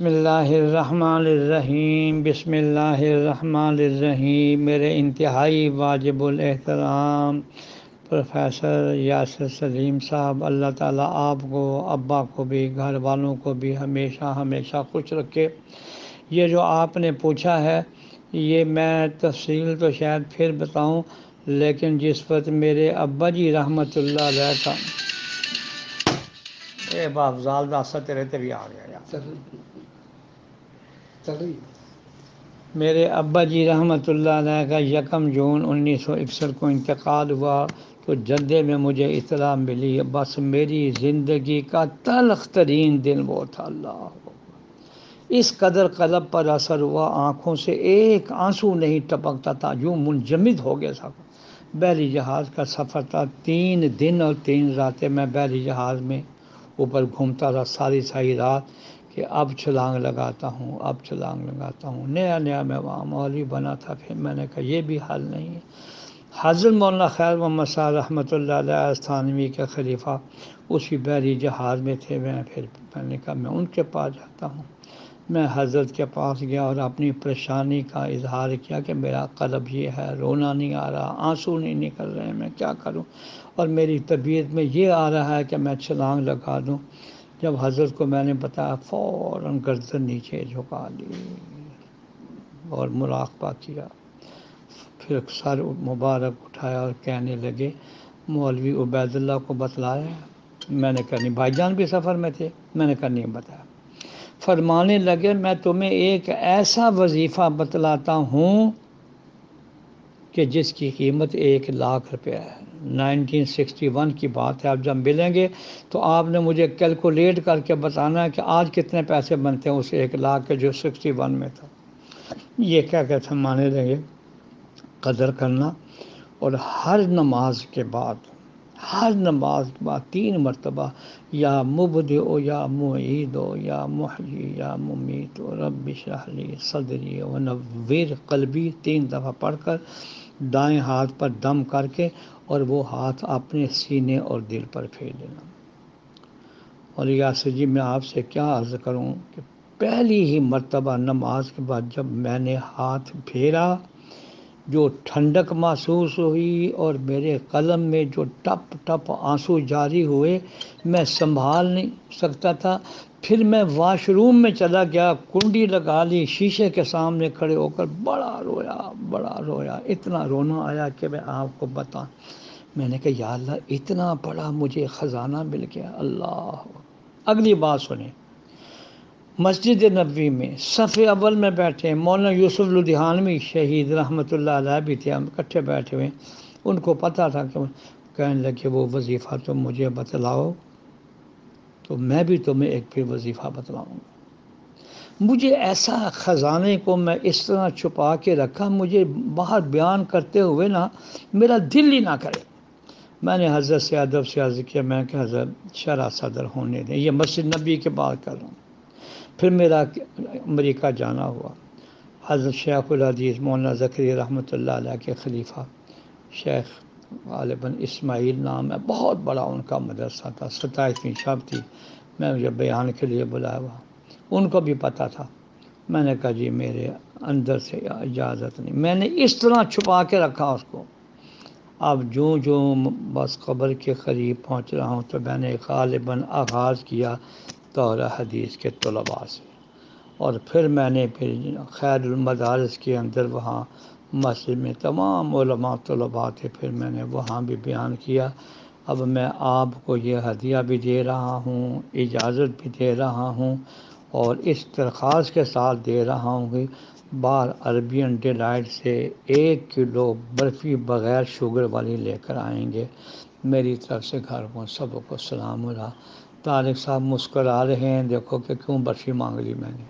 بسم اللہ الرحمن الرحیم، بسم اللہ الرحمن الرحیم۔ میرے انتہائی واجب الاحترام پروفیسر یاسر سلیم صاحب، اللہ تعالیٰ آپ کو، ابا کو بھی، گھر والوں کو بھی ہمیشہ ہمیشہ خوش رکھے۔ یہ جو آپ نے پوچھا ہے، یہ میں تفصیل تو شاید پھر بتاؤں، لیکن جس وقت میرے ابا جی رحمۃ اللہ علیہ کا اے باپ زال داسا تیرے بھی آ گیا یار۔ میرے ابا جی رحمۃ اللہ علیہ کا 1 جون 1961 کو انتقال ہوا، تو جدے میں مجھے اطلاع ملی، بس میری زندگی کا تلخ ترین دن وہ تھا۔ اللہ، اس قدر قلب پر اثر ہوا، آنکھوں سے ایک آنسو نہیں ٹپکتا تھا، یوں منجمد ہو گیا تھا۔ بحری جہاز کا سفر تھا، 3 دن اور 3 راتیں میں بحری جہاز میں اوپر گھومتا رہا ساری رات، کہ اب چھلانگ لگاتا ہوں، اب چھلانگ لگاتا ہوں۔ نیا میں وہاں مولوی بنا تھا، پھر میں نے کہا یہ بھی حل نہیں ہے۔ حضرت مولانا خیر محمد صاحب رحمۃ اللہ علیہ استھانوی کے خلیفہ اسی بحری جہاز میں تھے، میں نے کہا میں ان کے پاس جاتا ہوں۔ میں حضرت کے پاس گیا اور اپنی پریشانی کا اظہار کیا کہ میرا قلب یہ ہے، رونا نہیں آ رہا، آنسو نہیں نکل رہے، میں کیا کروں، اور میری طبیعت میں یہ آ رہا ہے کہ میں چھلانگ لگا دوں۔ جب حضرت کو میں نے بتایا، فوراً گردن نیچے جھکا لی اور مراقبہ کیا، پھر سر مبارک اٹھایا اور کہنے لگے، مولوی عبید اللہ کو بتلایا؟ میں نے کہا نہیں، بھائی جان بھی سفر میں تھے؟ میں نے کہا نہیں بتایا۔ فرمانے لگے، میں تمہیں ایک ایسا وظیفہ بتلاتا ہوں کہ جس کی قیمت 1,00,000 روپے ہے۔ 1961 کی بات ہے، اب جب ملیں گے تو آپ نے مجھے کیلکولیٹ کر کے بتانا ہے کہ آج کتنے پیسے بنتے ہیں اس 1,00,000 کے جو 61 میں تھا۔ یہ کیا کہ فرمانے لگے، قدر کرنا، اور ہر نماز کے بعد 3 مرتبہ، یا مبدئ یا معید یا محیی یا ممیت رب اشرح لی صدری ونور قلبی 3 دفعہ پڑھ کر دائیں ہاتھ پر دم کر کے، اور وہ ہاتھ اپنے سینے اور دل پر پھیر دینا۔ اور یاسر جی، میں آپ سے کیا عرض کروں کہ پہلی ہی مرتبہ نماز کے بعد جب میں نے ہاتھ پھیرا، جو ٹھنڈک محسوس ہوئی اور میرے قلم میں جو ٹپ ٹپ آنسو جاری ہوئے، میں سنبھال نہیں سکتا تھا۔ پھر میں واش روم میں چلا گیا، کنڈی لگا لی، شیشے کے سامنے کھڑے ہو کر بڑا رویا، اتنا رونا آیا کہ میں آپ کو بتاؤں۔ میں نے کہا یا اللہ، اتنا بڑا مجھے خزانہ مل گیا۔ اللہ، اگلی بات سنیں، مسجد نبوی میں صف اول میں بیٹھے مولانا یوسف لدھیانوی شہید رحمۃ اللہ علیہ بھی تھے، ہم اکٹھے بیٹھے ہوئے، ان کو پتہ تھا کہ کہنے لگے وہ وظیفہ تم مجھے بتلاؤ تو میں بھی تمہیں ایک پھر وظیفہ بتلاؤں گا۔ مجھے ایسا خزانے کو میں اس طرح چھپا کے رکھا، مجھے باہر بیان کرتے ہوئے نا میرا دل ہی نہ کرے۔ میں نے حضرت سے ادب سے عرض کیا، میں کہ حضرت شرح صدر ہونے دیں، یہ مسجد نبی کے بات کر رہا ہوں۔ پھر میرا امریکہ جانا ہوا، حضرت شیخ الحدیث مولانا زکریا رحمۃ اللہ علیہ کے خلیفہ شیخ غالباً اسماعیل نام ہے، بہت بڑا ان کا مدرسہ تھا، 27ویں شب تھی، میں مجھے بیان کے لیے بلایا ہوا، ان کو بھی پتہ تھا۔ میں نے کہا جی میرے اندر سے اجازت نہیں، میں نے اس طرح چھپا کے رکھا اس کو۔ اب جو بس قبر کے قریب پہنچ رہا ہوں تو میں نے غالباً آغاز کیا دورہ حدیث کے طلباء سے، اور پھر میں نے خیر المدارس کے اندر وہاں مسجد میں تمام علماء طلباء تھے، پھر میں نے وہاں بھی بیان کیا۔ اب میں آپ کو یہ ہدیہ بھی دے رہا ہوں، اجازت بھی دے رہا ہوں، اور اس درخواست کے ساتھ دے رہا ہوں کہ بار عربین ڈیلائٹ سے 1 کلو برفی بغیر شوگر والی لے کر آئیں گے۔ میری طرف سے گھر کو سب کو سلام ہو رہا۔ طارق صاحب مسکرا رہے ہیں، دیکھو کہ کیوں برفی مانگ لی میں نے۔